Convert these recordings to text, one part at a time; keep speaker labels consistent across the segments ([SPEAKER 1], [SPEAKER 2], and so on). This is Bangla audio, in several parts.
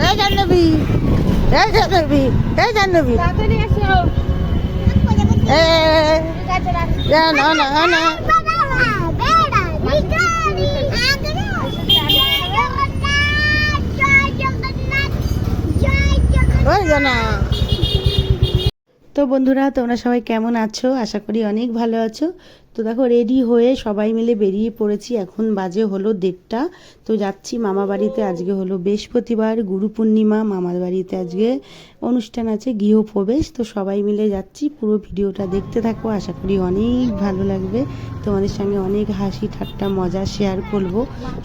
[SPEAKER 1] এই জাহ্নবী, এই জাহ্নবী, এই জাহ্নবী, না না না ওই জানা। তো বন্ধুরা, তোমরা সবাই কেমন আছো? আশা করি অনেক ভালো আছো। তো দেখো, রেডি হয়ে সবাই মিলে বেরিয়ে পড়েছি। এখন বাজে হলো 1:30। তো যাচ্ছি মামা বাড়িতে। আজকে হলো বৃহস্পতিবার, গুরু পূর্ণিমা। মামার বাড়িতে আজকে অনুষ্ঠান আছে, গৃহপ্রবেশ। তো সবাই মিলে যাচ্ছি। পুরো ভিডিওটা দেখতে থাকো, আশা করি অনেক ভালো লাগবে। তোমাদের সঙ্গে অনেক হাসি ঠাট্টা মজা শেয়ার করবো।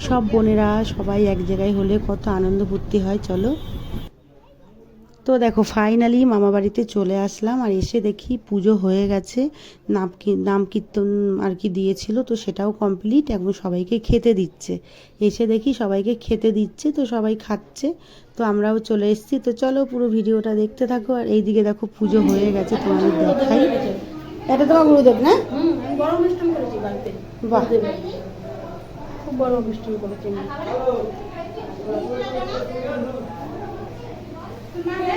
[SPEAKER 1] সব বোনেরা সবাই এক জায়গায় হলে কত আনন্দ ফুর্তি হয়। চলো। তো দেখো, ফাইনালি মামা বাড়িতে চলে আসলাম। আর এসে দেখি পুজো হয়ে গেছে। নাম কীর্তন আর কি দিয়েছিল, তো সেটাও কমপ্লিট। এখন সবাইকে খেতে দিচ্ছে। এসে দেখি সবাইকে খেতে দিচ্ছে, তো সবাই খাচ্ছে। তো আমরাও চলে এসেছি। তো চলো, পুরো ভিডিওটা দেখতে থাকো। আর এইদিকে দেখো, পুজো হয়ে গেছে, তোমাদের দেখাই। এটা তোমার গুরুদেব না?
[SPEAKER 2] বড় অনুষ্ঠান করেছি বাড়িতে।
[SPEAKER 1] বাহ,
[SPEAKER 2] খুব বড় অনুষ্ঠান করেছি।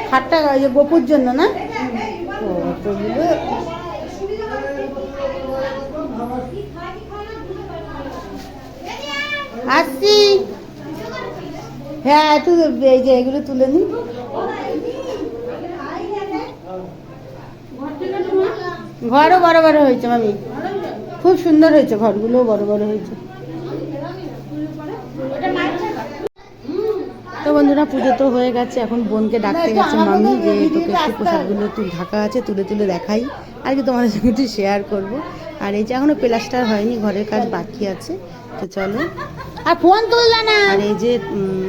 [SPEAKER 1] খাট্টা যে গোপুর জন্য না? ও, তো আসছি। হ্যাঁ, একটু এই যে এগুলো তুলে নিই। ঘরও বড় বড় হয়েছে মামি, খুব সুন্দর হয়েছে। ঘরগুলোও বড় বড় হয়েছে। তো বন্ধুরা, পুজো তো হয়ে গেছে। এখন বোনকে ডাকতে গেছে মামি, যে তোকে একটু প্রসাদগুলো একটু ঢাকা আছে, তুলে তুলে দেখাই আর কি, তোমাদের সঙ্গে একটু শেয়ার করবো। আর এই যে এখনো প্লাস্টার হয়নি, ঘরের কাজ বাকি আছে। তো চলো। আর ফোন তুললা না। আর এই যে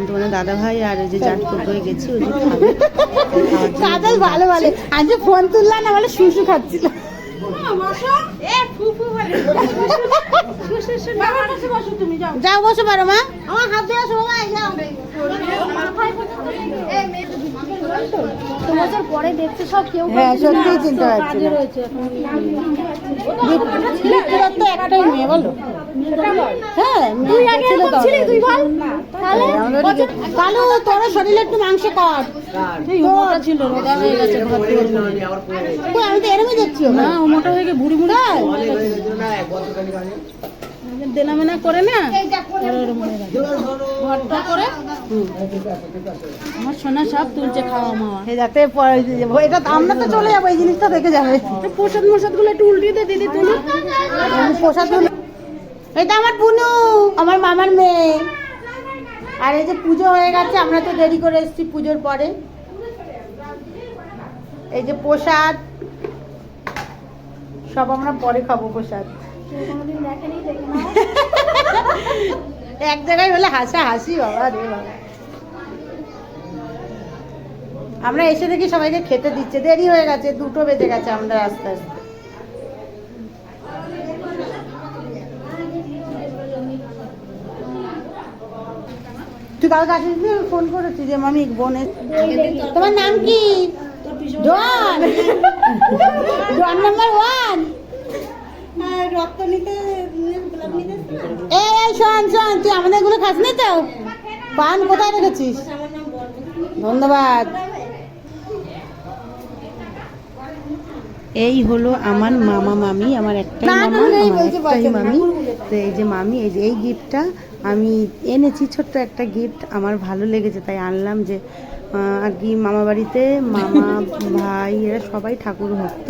[SPEAKER 1] তোমাদের দাদা ভাই আর এই যে জাট হয়ে গেছি, ওই যে খাবে। কাজল ভালো বলে, আজ ফোন তুললা না বলে শুশু খাচ্ছিল। যাও বসে পারো মা, আমার হাত দিয়ে আসো বাবা। যাও,
[SPEAKER 2] তোমাদের পরে দেখতে সব কেউ।
[SPEAKER 1] হ্যাঁ, সত্যি চিন্তা হচ্ছে। তো একটাই মেয়ে বলো। হ্যাঁ,
[SPEAKER 2] তুই আগে এরকম ছিলি, তুই বল তাহলে।
[SPEAKER 1] কালু, তোর শরীরে একটু মাংস কর।
[SPEAKER 2] তুই মোটা ছিল, রোগা হয়ে গেছে।
[SPEAKER 1] কই, আমি তো এরকমই দেখছি।
[SPEAKER 2] না, ও মোটা হয়ে গিয়ে বুড়ি বুড়ি দেনা মেনা করে না, ঘরটা করে। আমার সোনা সব তুলছে, খাওয়া মাওয়া।
[SPEAKER 1] যাতে এটা আমরা তো চলে যাবো, এই জিনিসটা দেখে যাবে।
[SPEAKER 2] প্রসাদ মশাদ গুলো একটু উল্টিয়ে দে দিদি, তুলি
[SPEAKER 1] প্রসাদ। এটা আমার পুনু, আমার মামার মেয়ে। আর এই যে পুজো হয়ে গেছে, আমরা তো দেরি করে এসেছি পুজোর পরে। এই যে প্রসাদ, সব আমরা পরে খাবো প্রসাদ। এক জায়গায় হলে হাসা হাসি, বাবা রে বাবা। আমরা এসে দেখি সবাইকে খেতে দিচ্ছে। দেরি হয়ে গেছে, 2টো বেজে গেছে। আমরা আস্তে আস্তে তুই কালকে আসিস নি? ফোন করেছি যে মামি বোনের। তোমার নাম কি? ডন। ডন নাম্বার 1। রক্ত নিতে, এই শোন শোন, তুই আমাদের এগুলো খাস নি তো? পান কোথায় রেখেছিস? ধন্যবাদ। এই হলো আমার মামা মামি, আমার একটাই মামা, আমার একটাই মামি। তো এই যে মামি, এই যে এই গিফটটা আমি এনেছি, ছোট্ট একটা গিফট। আমার ভালো লেগেছে, তাই আনলাম। যে আর কি, মামা বাড়িতে মামা ভাই এরা সবাই ঠাকুর ভক্ত।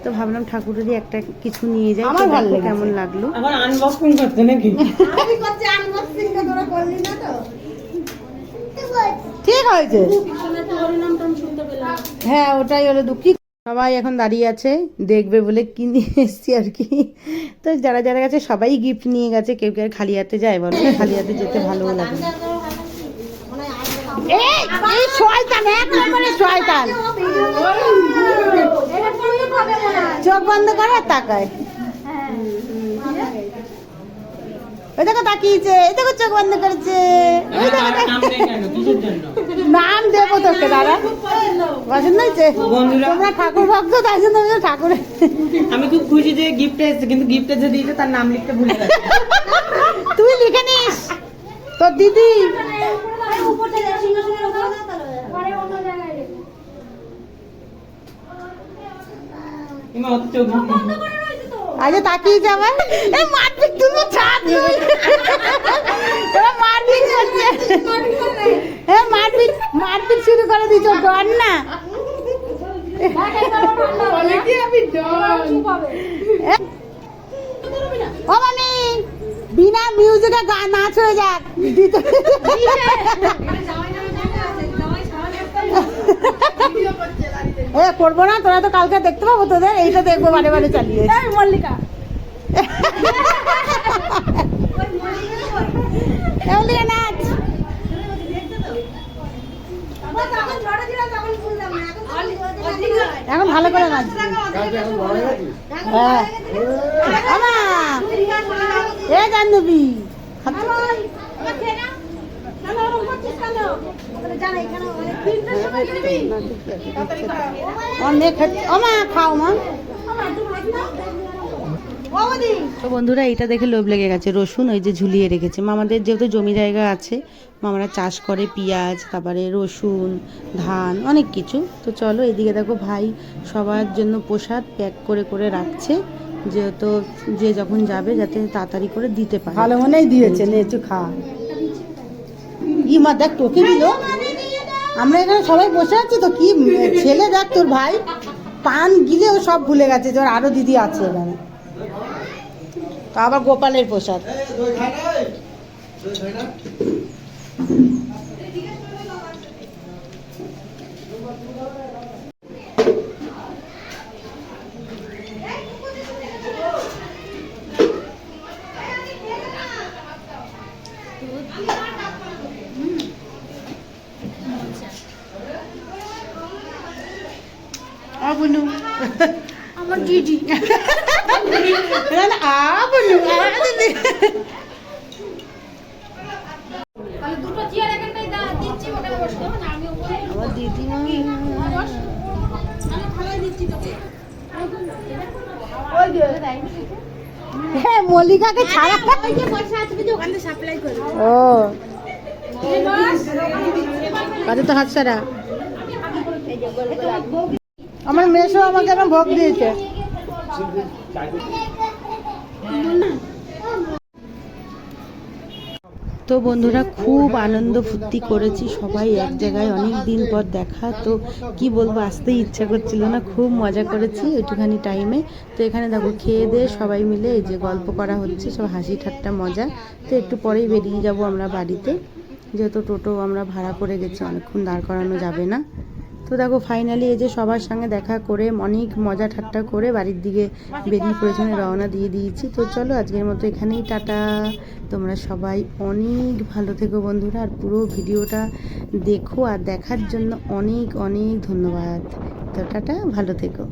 [SPEAKER 1] তো ভাবলাম ঠাকুরেরই একটা কিছু নিয়ে যাই। আমার ভালো কেমন লাগলো।
[SPEAKER 2] আবার আনবক্সিং করতে নাকি?
[SPEAKER 1] আমি করছি আনবক্সিং, তোরা করলি না তো? ঠিক হয়েছে। হ্যাঁ, ওটাই হলো দুঃখী। সবাই এখন দাঁড়িয়ে আছে দেখবে বলে কিনে এসছি আর কি। তো যারা যারা গেছে সবাই গিফট নিয়ে গেছে। কেউ কেউ খালি হাতে যায়, বলো খালি হাতে যেতে ভালো লাগে। এই শয়তান, এক নম্বরে শয়তান। চোখ বন্ধ করে তাকায়। ওই দেখো তাকিয়েছে, এই দেখো চোখ বন্ধ করেছে। নাম দেবো তোকে, দাঁড়া। পছন্দ হয়েছে? তোমরা ঠাকুর ভক্ত, তাই জন্য ঠাকুর।
[SPEAKER 2] আমি খুব খুশি যে গিফট এসেছে, কিন্তু গিফটে যে দিয়েছে তার নাম লিখতে ভুলে গেছি।
[SPEAKER 1] তুই লিখে নিস তোর দিদি। আচ্ছা তাকিয়ে যাবে এই মারপিট তুমি ছাদ এরা মারপিট করছে হ্যাঁ মারপিট মারপিট শুরু করে দিয়েছো ডর না ও মানে বিনা মিউজিকে গান নাচ হয়ে যাক এ করবো না তোরা তো কালকে দেখতে পাবো তোদের এইটা দেখবো বারে বারে চালিয়ে
[SPEAKER 2] মল্লিকা
[SPEAKER 1] মল্লিকা নাচ এখন ভালো করে নাচ হ্যাঁ আমা এ জাহ্নবী খাও মা তো বন্ধুরা এটা দেখে লোভ লেগে গেছে রসুন ওই যে ঝুলিয়ে রেখেছে মামাদের যেহেতু জমি জায়গা আছে মামারা চাষ করে পেঁয়াজ তারপরে রসুন ধান অনেক কিছু তো চলো এদিকে দেখো ভাই সবার জন্য প্রসাদ প্যাক করে করে রাখছে যেহেতু যে যখন যাবে যাতে তাড়াতাড়ি করে দিতে পারে ভালো মনেই দিয়েছে নে একটু খা মা দেখ তোকে দিল আমরা এখানে সবাই বসে আছি তো কি ছেলে দেখ তোর ভাই পান গিলেও সব ভুলে গেছে তোর আরো দিদি আছে এখানে তো আবার গোপালের প্রসাদ
[SPEAKER 2] আমার দিদি দুটো চেয়ার এখানটাই দিচ্ছি ওটা বসতে হবে না আমি উপরে
[SPEAKER 1] আমার দিদিমা হ্যাঁ মল্লিকাকে ছাড়া
[SPEAKER 2] ওই যে পয়সা আসবে যে ওখান থেকে সাপ্লাই করে
[SPEAKER 1] ও কাজে তো হাত সারা আমার মেয়েও আমাকে এখন ভোগ দিয়েছে তো বন্ধুরা খুব আনন্দ ফুর্তি করেছি সবাই এক জায়গায় অনেক দিন পর দেখা তো কি বলবো আসতেই ইচ্ছা করছিল না খুব মজা করেছি একটুখানি টাইমে তো এখানে দেখো খেয়ে দিয়ে সবাই মিলে এই যে গল্প করা হচ্ছে সব হাসি ঠাট্টা মজা তো একটু পরেই বেরিয়ে যাব আমরা বাড়িতে যেহেতু টোটো আমরা ভাড়া করে গেছি অনেকক্ষণ দাঁড় করানো যাবে না তো দেখো ফাইনালি এই যে সবার সঙ্গে দেখা করে অনেক মজা ঠাট্টা করে বাড়ির দিকে বেরিয়ে পড়েছে রওনা দিয়ে দিয়েছি তো চলো আজকের মতো এখানেই টাটা তোমরা সবাই অনেক ভালো থেকো বন্ধুরা আর পুরো ভিডিওটা দেখো আর দেখার জন্য অনেক অনেক ধন্যবাদ তো টাটা ভালো থেকো।